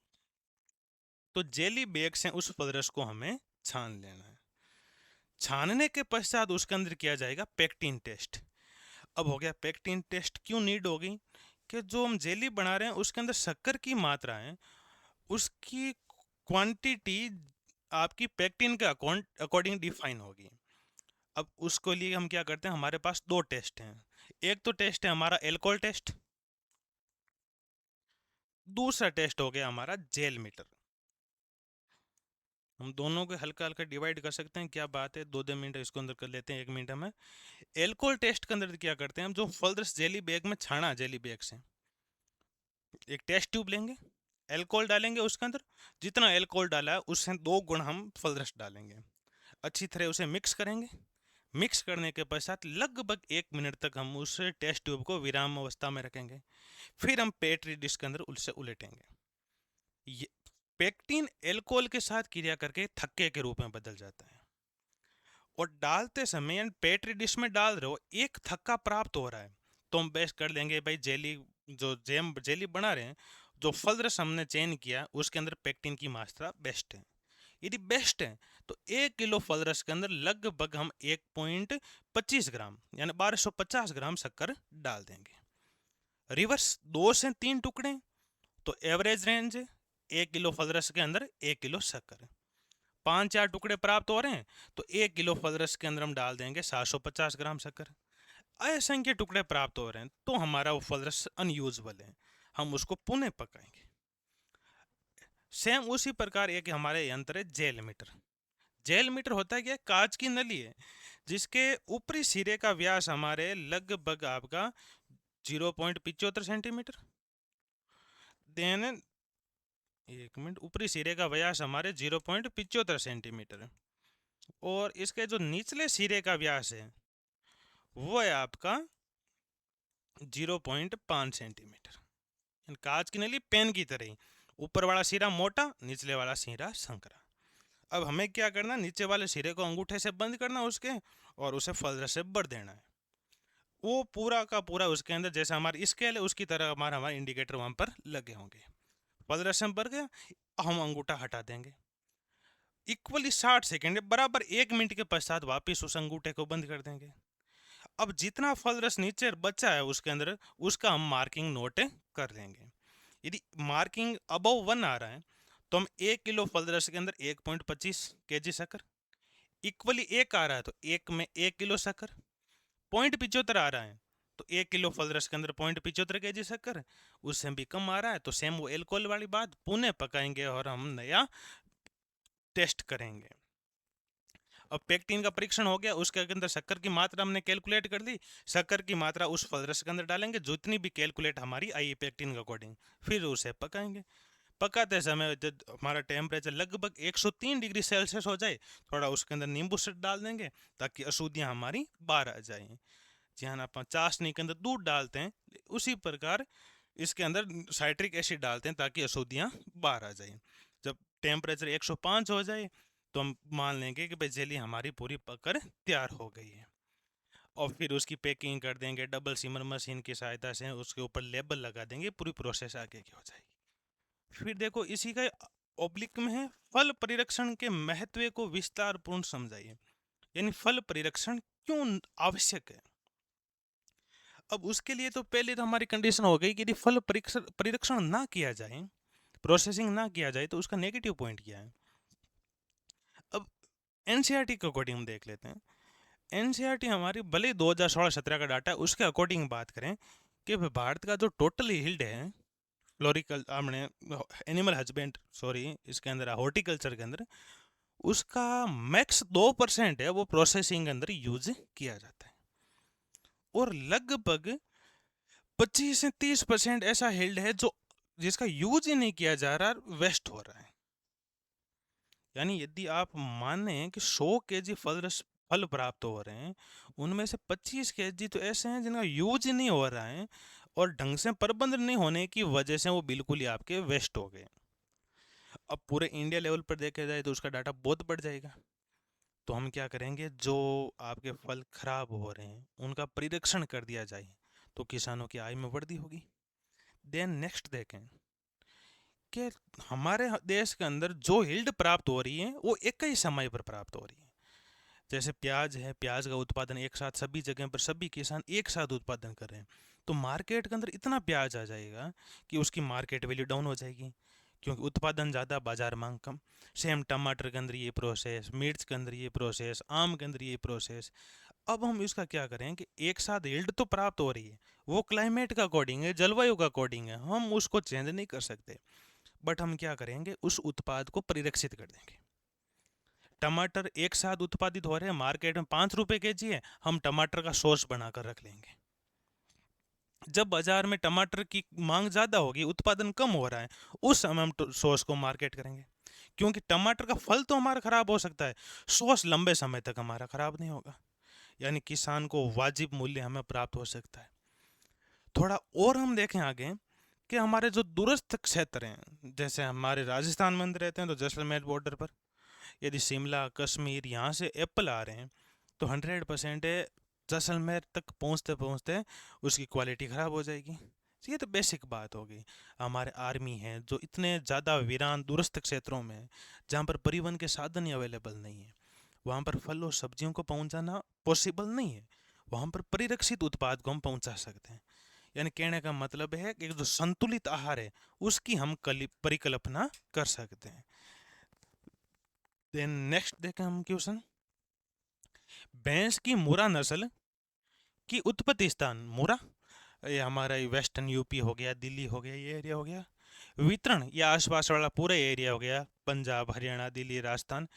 तो जेली बैग से उस फल रस को हमें छान लेना है। छानने के पश्चात उसके अंदर किया जाएगा पेक्टिन टेस्ट। अब हो गया पेक्टिन टेस्ट, क्यों नीड होगी कि जो हम जेली बना रहे हैं उसके अंदर शक्कर की मात्रा है, उसकी क्वांटिटी आपकी पेक्टिन के अकॉर्डिंग डिफाइन होगी। अब उसको लिए हम क्या करते हैं, हमारे पास 2 टेस्ट हैं। एक तो टेस्ट है हमारा एल्कोहल टेस्ट, दूसरा टेस्ट हो गया हमारा जेल मीटर। हम दोनों को हल्का हल्का डिवाइड कर सकते हैं, क्या बात है, 2-2 मिनट इसको अंदर कर लेते हैं, 1 मिनट में। एल्कोहल टेस्ट के अंदर क्या करते हैं हम, जो फल रस जेली बैग में छाना, जेली बैग से एक टेस्ट ट्यूब लेंगे, एल्कोहल डालेंगे उसके अंदर। जितना एल्कोहल डाला है उससे 2 गुण हम फल रस डालेंगे। अच्छी तरह उसे मिक्स करेंगे। मिक्स करने के पश्चात लगभग 1 मिनट तक हम उस टेस्ट ट्यूब को विराम अवस्था में रखेंगे। फिर हम पेट्री डिश के अंदर उसे उलटेंगे। ये पेक्टिन एल्कोहल के साथ क्रिया करके थक्के के रूप में बदल जाता है। और डालते समय पेट्री डिश में डाल रहे हो, एक थक्का प्राप्त हो रहा है, तो हम बेस्ट कर लेंगे भाई जेली, जो जेम जेली बना रहे हैं, जो फल रस हमने चयन किया उसके अंदर पेक्टिन की मात्रा बेस्ट है। यदि बेस्ट है तो 1 किलो फल रस के अंदर लगभग हम 1.25 ग्राम यानी 1250 ग्राम शक्कर डाल देंगे। रिवर्स 2 से 3 टुकड़े, तो एवरेज रेंज 1 किलो फल रस के अंदर 1 किलो शक्कर। 5-4 टुकड़े प्राप्त हो रहे हैं, तो 1 किलो फल रस के अंदर हम डाल देंगे 750 ग्राम शक्कर। असंख्य टुकड़े प्राप्त हो रहे हैं तो हमारा वो फल रस अनयूजबल है, हम उसको पुनः पकाएंगे। सेम उसी प्रकार एक हमारे यंत्र है जेल मीटर। जेल मीटर होता है क्या, कांच की नली है जिसके ऊपरी सिरे का व्यास हमारे लगभग आपका 0.75 सेंटीमीटर। देन 1 मिनट, ऊपरी सिरे का व्यास हमारे 0.75 सेंटीमीटर है। और इसके जो निचले सिरे का व्यास है वो है आपका 0.5 सेंटीमीटर। कांच की नली पेन की तरह ही, ऊपर वाला सिरा मोटा, निचले वाला सिरा संकरा। अब हमें क्या करना, नीचे वाले सिरे को अंगूठे से बंद करना उसके, और उसे फल रस से भर देना है। वो पूरा का पूरा उसके अंदर, जैसे हमारी स्केल है उसकी तरह हमारे इंडिकेटर वहां पर लगे होंगे। फल रस में भर गया, हम अंगूठा हटा देंगे। इक्वली 60 सेकेंड बराबर 1 मिनट के पश्चात वापिस उस अंगूठे को बंद कर देंगे। अब जितना फल रस नीचे बचा है उसके अंदर, उसका हम मार्किंग नोट कर लेंगे। यदि मार्किंग अबव 1 आ रहा है तो हम 1 किलो फल रस के अंदर 1.25 kg शक्कर, इक्वली 1 आ रहा है तो 1 में 1 किलो शक्कर, 0.75 आ रहा है तो 1 किलो फल रस के अंदर 0.75 kg शक्कर, उससे भी कम आ रहा है तो सेम वो एल्कोहल वाली बात, पुनः पकाएंगे और हम नया टेस्ट करेंगे। अब पेक्टिन का परीक्षण हो गया, उसके अंदर शक्कर की मात्रा हमने कैलकुलेट कर ली, शक्कर की मात्रा उस फल रस के अंदर डालेंगे जितनी भी कैलकुलेट हमारी आई पेक्टिन के अकॉर्डिंग, फिर उसे पकाएंगे। पकाते समय जब हमारा टेम्परेचर लगभग 103 डिग्री सेल्सियस हो जाए, थोड़ा उसके अंदर नींबू से डाल देंगे ताकि अशुद्धियाँ हमारी बाहर आ जाएं। जहाँ आप चाशनी के अंदर दूध डालते हैं, उसी प्रकार इसके अंदर साइट्रिक एसिड डालते हैं ताकि अशुद्धियाँ बाहर आ जाएं। जब टेम्परेचर 105 हो जाए तो हम मान लेंगे कि भाई जेली हमारी पूरी पककर तैयार हो गई है, और फिर उसकी पैकिंग कर देंगे डबल सीमर मशीन की सहायता से, उसके ऊपर लेबल लगा देंगे, पूरी प्रोसेस आगे की हो जाएगी। फिर देखो इसी का ऑब्लिक में है, फल परिरक्षण के महत्व को विस्तार पूर्ण समझाइए। यानी फल परिरक्षण क्यों आवश्यक है। अब उसके लिए तो पहले तो हमारी कंडीशन हो गई कि यदि फल परिरक्षण ना किया जाए, प्रोसेसिंग ना किया जाए, तो उसका नेगेटिव पॉइंट क्या है। अब एनसीईआरटी के अकॉर्डिंग हम देख लेते हैं। एनसीईआरटी हमारी भले 2016-17 का डाटा है, उसके अकॉर्डिंग बात करें कि भारत का जो टोटल यील्ड है फ्लोरिकल हमने एनिमल हस्बेंड सॉरी इसके अंदर हॉर्टिकल्चर के अंदर, उसका मैक्स 2% है वो प्रोसेसिंग के अंदर यूज किया जाता है, और लगभग 25 से 30% ऐसा यील्ड है जो जिसका यूज ही नहीं किया जा रहा, वेस्ट हो रहा है। यानी यदि आप माने कि 100 केजी फल प्राप्त हो रहे हैं, उनमें से 25 केजी तो ऐसे हैं जिनका यूज ही नहीं हो रहा है, और ढंग से प्रबंध नहीं होने की वजह से वो बिल्कुल ही आपके वेस्ट हो गए। अब पूरे इंडिया लेवल पर देखा जाए तो उसका डाटा बहुत बढ़ जाएगा। तो हम क्या करेंगे, जो आपके फल खराब हो रहे हैं उनका परिरक्षण कर दिया जाए तो किसानों की आय में वृद्धि होगी। देन नेक्स्ट देखें कि हमारे देश के अंदर जो यील्ड प्राप्त हो रही है वो एक ही समय पर प्राप्त हो रही है। जैसे प्याज है, प्याज का उत्पादन एक साथ सभी जगह पर सभी किसान एक साथ उत्पादन कर रहे हैं, तो मार्केट के अंदर इतना प्याज आ जाएगा कि उसकी मार्केट वैल्यू डाउन हो जाएगी, क्योंकि उत्पादन ज़्यादा बाजार मांग कम। सेम टमाटर के अंदर ये प्रोसेस, मिर्च के अंदर ये प्रोसेस, आम के अंदर ये प्रोसेस। अब हम इसका क्या करें कि एक साथ यील्ड तो प्राप्त हो रही है, वो क्लाइमेट का अकॉर्डिंग है, जलवायु का अकॉर्डिंग है, हम उसको चेंज नहीं कर सकते, बट हम क्या करेंगे उस उत्पाद को परिरक्षित कर देंगे। टमाटर एक साथ उत्पादित हो रहे हैं, मार्केट में 5 रुपए केजी है, हम टमाटर का सॉस बनाकर रख लेंगे। जब बाजार में टमाटर की मांग ज्यादा होगी, उत्पादन कम हो रहा है, उस समय हम सॉस को मार्केट करेंगे, क्योंकि टमाटर का फल तो हमारा खराब हो सकता है, सॉस लंबे समय तक हमारा खराब नहीं होगा। यानी किसान को वाजिब मूल्य हमें प्राप्त हो सकता है। थोड़ा और हम देखें आगे कि हमारे जो दूरस्थ क्षेत्र हैं, जैसे हमारे राजस्थान में रहते हैं तो जैसलमेर बॉर्डर पर यदि शिमला कश्मीर यहाँ से एप्पल आ रहे हैं, तो 100% जैसलमेर तक पहुँचते पहुँचते उसकी क्वालिटी ख़राब हो जाएगी। ये तो बेसिक बात होगी। हमारे आर्मी है जो इतने ज़्यादा वीरान दूरस्थ क्षेत्रों में है, जहाँ पर परिवहन के साधन ही अवेलेबल नहीं है, वहाँ पर फल और सब्जियों को पहुँचाना पॉसिबल नहीं है। वहाँ पर परिरक्षित उत्पाद को हम पहुँचा सकते हैं। यानी कहने का मतलब है कि जो संतुलित आहार है उसकी हम परिकल्पना कर सकते हैं। देन नेक्स्ट देखें हम क्वेश्चन, भैंस की मुरा नस्ल की उत्पत्ति स्थान मुरा, ये हमारा वेस्टर्न यूपी हो गया, दिल्ली हो गया, ये एरिया हो गया। वितरण या आसपास वाला पूरा एरिया हो गया, पंजाब हरियाणा दिल्ली राजस्थान।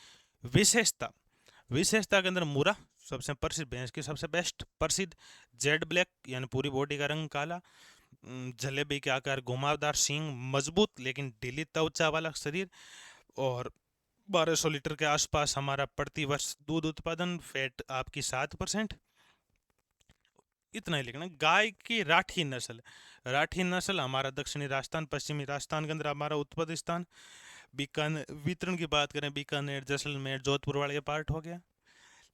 विशेषता, विशेषता के अंदर मुरा सबसे प्रसिद्ध, भैंस की सबसे बेस्ट प्रसिद्ध। जेड ब्लैक यानी पूरी बॉडी का रंग काला, जलेबी के आकार, घुमावदार सींग, मजबूत लेकिन ढीली त्वचा वाला शरीर, और 1200 लीटर के आसपास हमारा प्रति वर्ष दूध उत्पादन, फैट आपकी 7%। इतना ही लिखना। गाय की राठी नस्ल, राठी नस्ल हमारा दक्षिणी राजस्थान पश्चिमी राजस्थान के अंदर हमारा उत्पत्ति स्थान। बीकानेर, वितरण की बात करें बीकानेर जैसलमेर जोधपुर वाले पार्ट हो गया।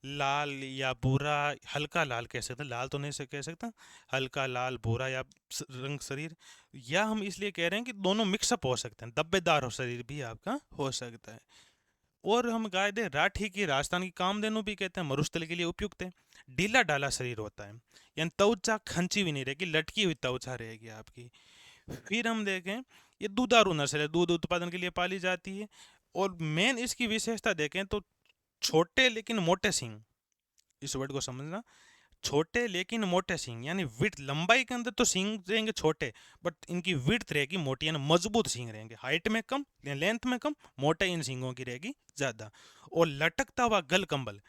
लाल या भूरा, हल्का लाल कह सकते हैं, लाल तो नहीं से कह सकता, हल्का लाल भूरा या रंग शरीर, या हम इसलिए कह रहे हैं कि दोनों मिक्सअप हो सकते हैं, धब्बेदार हो शरीर भी आपका हो सकता है। और हम गाय दे राठी की राजस्थान की कामधेनु भी कहते हैं, मरुस्थल के लिए उपयुक्त है। ढीला ढाला शरीर होता है, यानी त्वचा खंची हुई नहीं रहेगी, लटकी हुई त्वचा रहेगी आपकी। फिर हम देखें ये दुधारू नस्ल है, दूध उत्पादन के लिए पाली जाती है। और मेन इसकी विशेषता देखें तो छोटे लेकिन मोटे सींग, इस वर्ड को समझना, छोटे लेकिन मोटे सींग, यानी विड्थ लंबाई के अंदर तो सींग रहेंगे छोटे, बट इनकी विड्थ रहेगी मोटी, यानी मजबूत सींग रहेंगे। हाइट में कम, लेंथ में कम, मोटाई इन सींगों की रहेगी ज्यादा। और लटकता हुआ गल कंबल,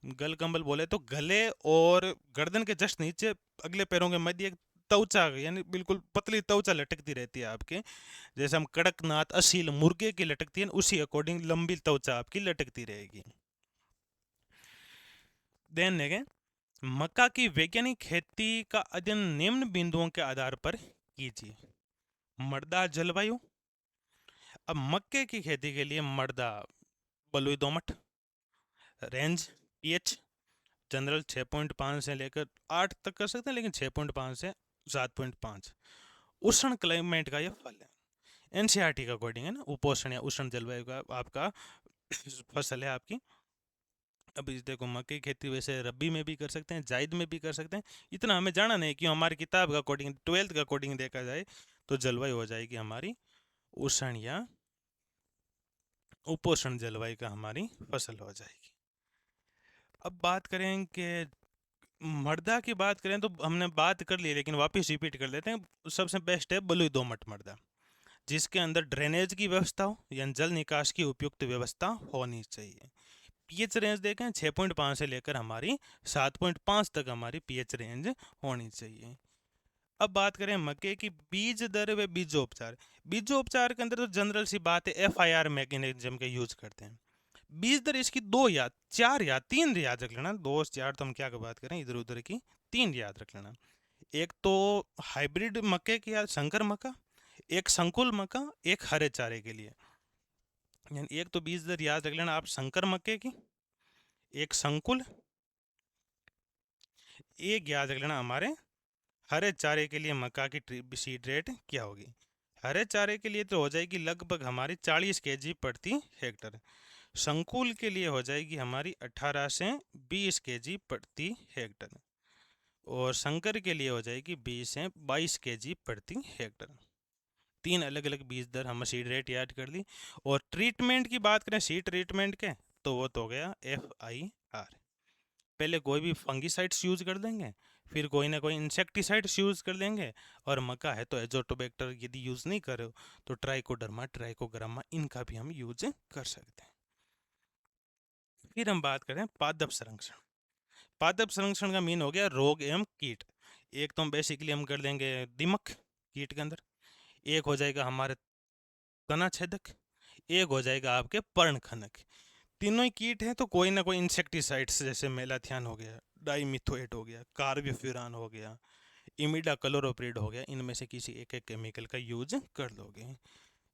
गल कंबल बोले तो गले और गर्दन के जस्ट नीचे अगले पैरों के मध्य एक त्वचा, यानी बिल्कुल पतली त्वचा लटकती रहती है आपके, जैसे हम कड़कनाथ असील मुर्गे की लटकती है उसी अकॉर्डिंग लंबी त्वचा आपकी लटकती रहेगी। देन देखें, मक्का की वैज्ञानिक खेती का अध्ययन निम्न बिंदुओं के आधार पर कीजिए। मृदा जलवायु, अब मक्के की खेती के लिए मृदा बलुई दोमट, रेंज पीएच जनरल 6.5 से लेकर 8 तक कर सकते हैं, लेकिन 6.5 से 7.5। उष्ण क्लाइमेट का यह फल है, एनसीईआरटी का अकॉर्डिंग है ना, उपोष्ण या उष्ण जलवायु का आपका फसल है आपकी। अभी देखो मक्के की खेती वैसे रबी में भी कर सकते हैं, जायद में भी कर सकते हैं, इतना हमें जाना नहीं कि हमारी किताब का अकॉर्डिंग 12th का अकॉर्डिंग देखा जाए तो जलवायु हो जाएगी हमारी उष्ण या उपोष्ण जलवायु का हमारी फसल हो जाएगी। अब बात करें कि मृदा की बात करें तो हमने बात कर ली, लेकिन वापस रिपीट कर लेते हैं। सबसे बेस्ट है बलुई दोमट मृदा, जिसके अंदर ड्रेनेज की व्यवस्था हो, यानी जल निकास की उपयुक्त व्यवस्था होनी चाहिए। पीएच रेंज देखें 6.5 से लेकर हमारी 7.5 तक हमारी पीएच रेंज होनी चाहिए। अब बात करें मक्के की बीज दर व बीजोपचार। बीजोपचार के अंदर तो जनरल सी बात है, FIR मैकेनिज्म के यूज करते हैं। बीज दर इसकी 2 या 4 या 3 याद रख लेना, 2 4 तो हम क्या बात करें इधर उधर की, 3 याद रख लेना। एक तो हाइब्रिड मक्के की या संकर मक्का, एक संकुल मक्का, एक हरे चारे के लिए। यानी एक तो बीज दर याद रख लेना आप संकर मक्के की, एक संकुल, एक याद रख लेना हमारे हरे चारे के लिए मक्का की सीड रेट क्या होगी। हरे चारे के लिए तो हो जाएगी लगभग हमारी 40 केजी प्रति हेक्टर, संकुल के लिए हो जाएगी हमारी 18 से 20 केजी प्रति हेक्टर, और संकर के लिए हो जाएगी 20 से 22 केजी प्रति हेक्टर। 3 अलग अलग बीज दर हम सीड रेट याद कर ली। और ट्रीटमेंट की बात करें सीड ट्रीटमेंट के, तो वो तो हो गया FIR। पहले कोई भी फंगीसाइड्स यूज कर देंगे, फिर कोई ना कोई इंसेक्टिसाइड्स यूज कर देंगे, और मक्का है तो एजोटोबैक्टर यदि यूज नहीं कर रहे हो तो ट्राइकोडर्मा ट्राइकोग्रामा इनका भी हम यूज कर सकते हैं। फिर हम बात करें पादप संरक्षण। पादप संरक्षण का मीन हो गया रोग एवं कीट। एक तो हम बेसिकली हम कर देंगे दीमक कीट के अंदर, एक हो जाएगा हमारे तना छेदक, एक हो जाएगा आपके पर्णखनक। तीनों ही कीट हैं तो कोई ना कोई इंसेक्टिसाइड्स जैसे मेलाथियान हो गया, डाइमिथोएट हो गया, कार्बोफ्यूरान हो गया, इमिडा क्लोरोप्रिड हो गया, इनमें से किसी एक एक केमिकल का यूज कर लोगे।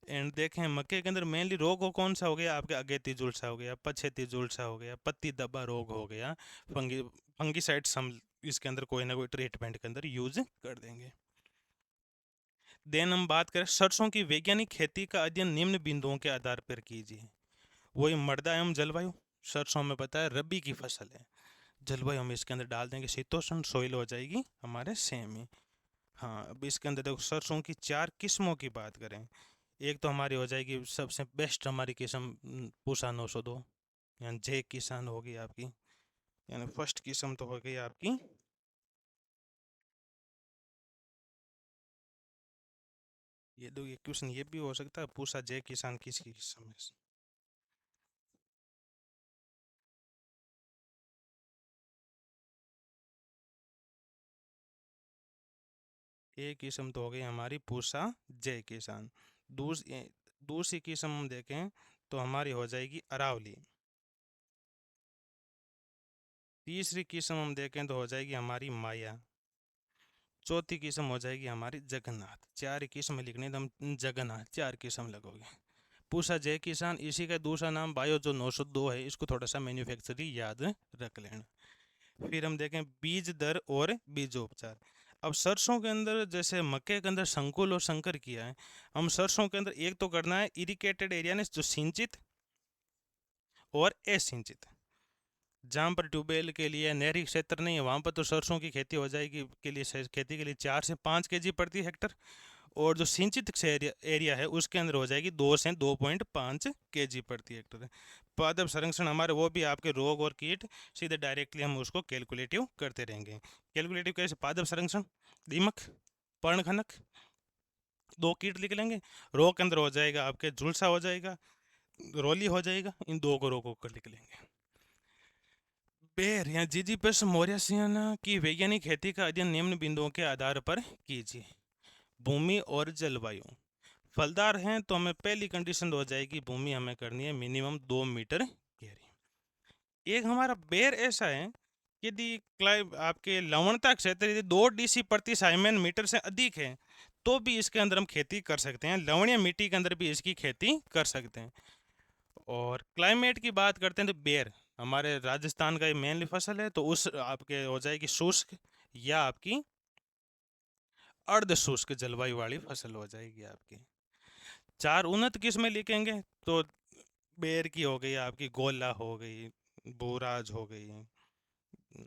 एंड देखें मक्के के अंदर मेनली रोग कौन सा हो गया आपके, अगेती झुलसा हो गया, पछेती झुलसा हो गया, पत्ती धब्बा रोग हो गया, फंगीसाइड्स हम इसके अंदर कोई ना कोई ट्रीटमेंट के अंदर यूज कर देंगे। देन हम बात करें सरसों की वैज्ञानिक खेती का अध्ययन निम्न बिंदुओं के आधार पर कीजिए। वही मृदा एवं जलवायु, सरसों में पता है रबी की फसल है, जलवायु हम इसके अंदर डाल देंगे शीतोष्ण, सोइल हो जाएगी हमारे सेम ही। हाँ, अब इसके अंदर देखो सरसों की 4 किस्मों की बात करें, एक तो हमारी हो जाएगी सबसे बेस्ट हमारी किस्म पूसा 902, यानी जे किसान होगी आपकी, यानी फर्स्ट किस्म तो हो गई आपकी ये। दो ये क्वेश्चन ये भी हो सकता है पूसा जे किसान किसकी किस्म है। एक किस्म तो हो गई हमारी पूसा जय किसान। दूसरी किस्म हम देखें तो हमारी हो जाएगी अरावली। तीसरी किस्म हम देखें तो हो जाएगी हमारी माया। चौथी किस्म हो जाएगी हमारी जगन्नाथ। 4 किस्म लिखने तो हम जगन्नाथ 4 किस्म लगोगे। पूसा जय किसान इसी का दूसरा नाम बायो जो 902 है, इसको थोड़ा सा मैन्युफैक्चरिंग याद रख लेना। फिर हम देखें बीज दर और बीजोपचार। अब सरसों के अंदर जैसे मक्के के अंदर संकुल और संकर किया है, हम सरसों के अंदर एक तो करना है इरिगेटेड एरिया ने जो सिंचित और असिंचित। जहाँ पर ट्यूबवेल के लिए नहरी क्षेत्र नहीं है वहाँ पर तो सरसों की खेती हो जाएगी, के लिए खेती के लिए 4 से 5 केजी प्रति हेक्टर। और जो सिंचित एरिया है उसके अंदर हो जाएगी 2 से 2.5 kg प्रति हेक्टेयर। पादप संरक्षण हमारे वो भी आपके रोग और कीट सीधे डायरेक्टली हम उसको कैलकुलेटिव करते रहेंगे। कैलकुलेटिव कैसे? पादप संरक्षण, दीमक, पर्णखनक, 2 कीट लिख लेंगे। रोग के अंदर हो जाएगा आपके झुलसा हो जाएगा, रोली हो जाएगा, इन 2 को रोगों को लिख लेंगे। बेर या जिजीपस मोरियासियाना की वैज्ञानिक खेती का अध्ययन निम्न बिंदुओं के आधार पर कीजिए। भूमि और जलवायु। फलदार हैं तो हमें पहली कंडीशन हो जाएगी, भूमि हमें करनी है मिनिमम 2 मीटर गहरी। एक हमारा बेर ऐसा है, यदि आपके लवणता क्षेत्र यदि 2 डीसी प्रति साइमन मीटर से अधिक है तो भी इसके अंदर हम खेती कर सकते हैं। लवणीय मिट्टी के अंदर भी इसकी खेती कर सकते हैं। और क्लाइमेट की बात करते हैं तो बेर हमारे राजस्थान का ये मेनली फसल है, तो उस आपके हो जाएगी शुष्क या आपकी अर्ध शुष्क जलवायु वाली फसल हो जाएगी आपकी। 4 उन्नत किस्में लिखेंगे तो बेर की हो गई, आपकी गोला हो गई, बोराज हो गई,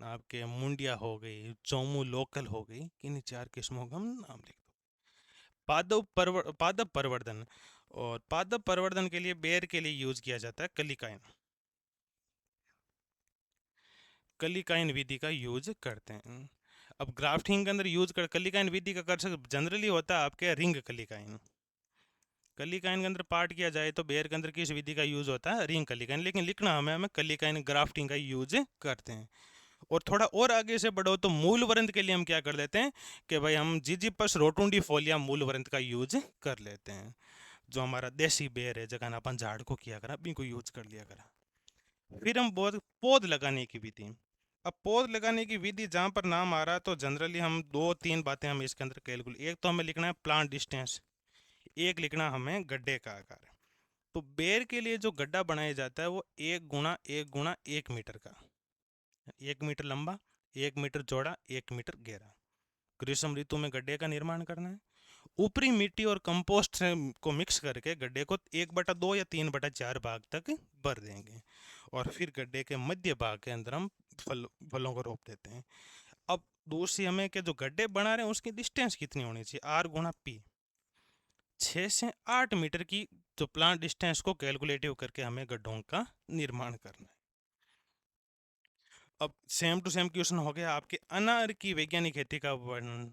आपके मुंडिया हो गई, चौमू लोकल हो गई। किन्हीं 4 किस्मों का हम नाम लिख दो। पादप प्रवर्धन, और पादप प्रवर्धन के लिए बेर के लिए यूज किया जाता है कलिकाइन। कलिकाइन विधि का यूज करते हैं। अब ग्राफ्टिंग के अंदर यूज कर कलिकाइन विधि का कर सकते, जनरली होता है आपके रिंग कलिकाइन। कलिकाइन के अंदर पार्ट किया जाए तो बेर के अंदर किस विधि का यूज होता है? रिंग कलिकाइन। लेकिन लिखना हमें कलिकाइन ग्राफ्टिंग का यूज करते हैं। और थोड़ा और आगे से बढ़ो तो मूल वृंत के लिए हम क्या कर लेते हैं कि भाई हम जिजीपस रोटुंडिफोलिया मूल वृंत का यूज कर लेते हैं। जो हमारा देसी बेर है, जगह अपन झाड़ को किया करा, भी को यूज कर लिया करा। फिर हम बहुत पौध लगाने की विधि। अब पौध लगाने की विधि जहाँ पर नाम आ रहा है तो जनरली हम 2-3 बातें हम इसके अंदर कैलकुलेट, एक तो हमें लिखना है प्लांट डिस्टेंस, एक लिखना हमें गड्ढे का आकार। तो बेर के लिए जो गड्ढा बनाया जाता है वो 1 × 1 × 1 मीटर का, 1 मीटर लंबा, 1 मीटर चौड़ा, 1 मीटर गहरा। ग्रीष्म ऋतु में गड्ढे का निर्माण करना है। ऊपरी मिट्टी और कंपोस्ट को मिक्स करके गड्ढे को 1/2 या 3/4 भाग तक भर देंगे। और फिर गड्ढे के मध्य भाग के अंदर हम फलों को रोप देते हैं। अब दूसरी हमें कि जो गड्ढे बना रहे हैं उसकी डिस्टेंस कितनी होनी चाहिए? R×P, 6 से 8 मीटर की जो प्लांट डिस्टेंस को कैलकुलेटिव करके हमें गड्ढों का निर्माण करना है। अब सेम टू सेम क्वेश्चन हो गया आपके अनार की वैज्ञानिक खेती का वर्णन।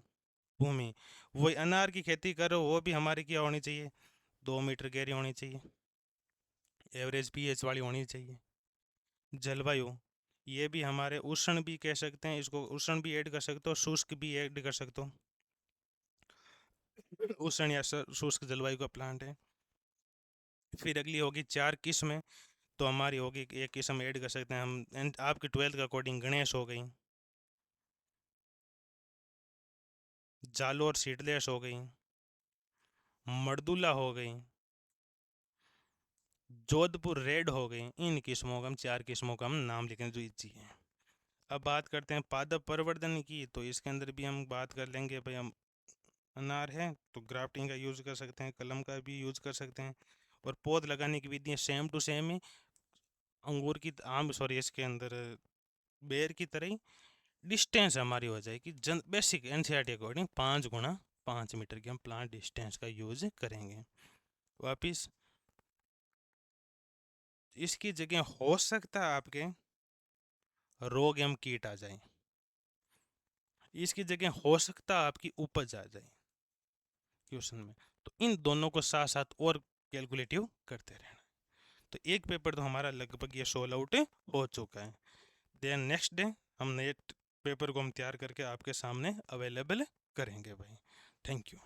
भूमि, वही अनार की खेती करो वो भी हमारी क्या होनी चाहिए? 2 मीटर गहरी होनी चाहिए, एवरेज पीएच वाली होनी चाहिए। जलवायु, ये भी हमारे उष्ण भी कह सकते हैं, इसको उष्ण भी ऐड कर सकते हो, शुष्क भी ऐड कर सकते हो। उष्ण या शुष्क जलवायु का प्लांट है। फिर अगली होगी 4 किस्में, तो हमारी होगी एक किस्म ऐड कर सकते हैं हम आपकी 12th के अकॉर्डिंग। गणेश हो गई, जालोर सीडलेस हो गई, मर्दुला हो गई, जोधपुर रेड हो गई। इन किस्मों का हम 4 किस्मों का हम नाम लिखें जो इच्छी है। अब बात करते हैं पादप प्रवर्धन की, तो इसके अंदर भी हम बात कर लेंगे भाई, हम अनार है तो ग्राफ्टिंग का यूज कर सकते हैं, कलम का भी यूज कर सकते हैं। और पौध लगाने की विधि सेम टू सेम ही अंगूर की आम सॉरी इसके अंदर बेर की तरह ही। डिस्टेंस हमारी हो जाएगी बेसिक एनसीईआरटी अकॉर्डिंग 5 × 5 मीटर की हम प्लांट डिस्टेंस का यूज करेंगे। वापिस इसकी जगह हो सकता है आपके रोग एवं कीट आ जाए, इसकी जगह हो सकता है आपकी उपज आ जाए क्वेश्चन में। तो इन दोनों को साथ साथ और कैलकुलेटिव करते रहना। तो एक पेपर तो हमारा लगभग ये सोल्व आउट हो चुका है। देन नेक्स्ट डे हम नए पेपर को हम तैयार करके आपके सामने अवेलेबल करेंगे भाई। Thank you.